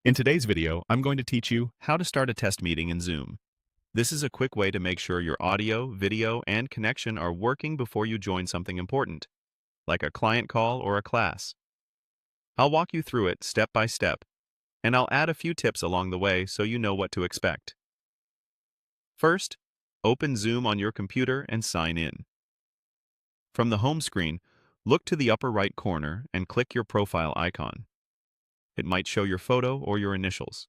In today's video, I'm going to teach you how to start a test meeting in Zoom. This is a quick way to make sure your audio, video, and connection are working before you join something important, like a client call or a class. I'll walk you through it step by step, and I'll add a few tips along the way so you know what to expect. First, open Zoom on your computer and sign in. From the home screen, look to the upper right corner and click your profile icon. It might show your photo or your initials.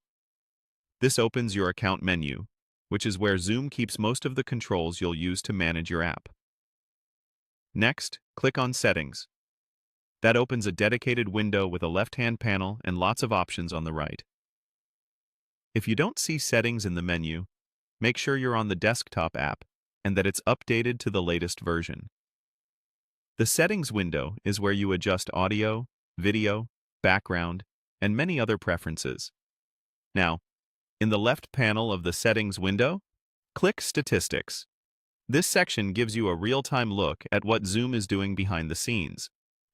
This opens your account menu, which is where Zoom keeps most of the controls you'll use to manage your app. Next, click on Settings. That opens a dedicated window with a left-hand panel and lots of options on the right. If you don't see Settings in the menu, make sure you're on the desktop app and that it's updated to the latest version. The Settings window is where you adjust audio, video, background, and many other preferences. Now, in the left panel of the Settings window, click Statistics. This section gives you a real-time look at what Zoom is doing behind the scenes,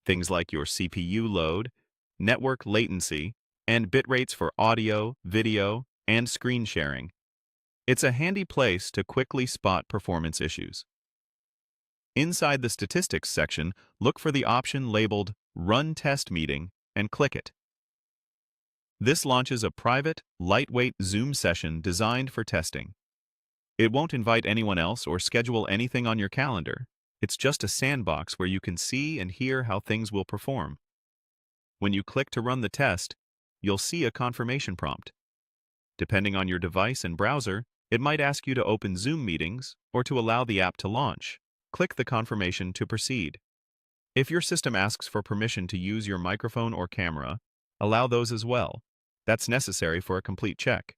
things like your CPU load, network latency, and bit rates for audio, video, and screen sharing. It's a handy place to quickly spot performance issues. Inside the Statistics section, look for the option labeled Run Test Meeting and click it. This launches a private, lightweight Zoom session designed for testing. It won't invite anyone else or schedule anything on your calendar. It's just a sandbox where you can see and hear how things will perform. When you click to run the test, you'll see a confirmation prompt. Depending on your device and browser, it might ask you to open Zoom meetings or to allow the app to launch. Click the confirmation to proceed. If your system asks for permission to use your microphone or camera, allow those as well. That's necessary for a complete check.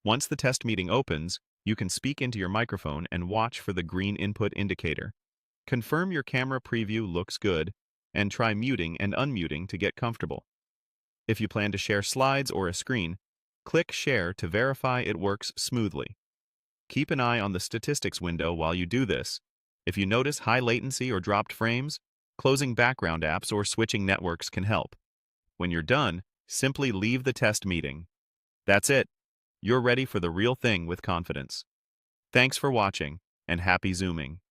Once the test meeting opens, you can speak into your microphone and watch for the green input indicator. Confirm your camera preview looks good, and try muting and unmuting to get comfortable. If you plan to share slides or a screen, click Share to verify it works smoothly. Keep an eye on the statistics window while you do this. If you notice high latency or dropped frames, closing background apps or switching networks can help. When you're done, simply leave the test meeting. That's it. You're ready for the real thing with confidence. Thanks for watching, and happy Zooming.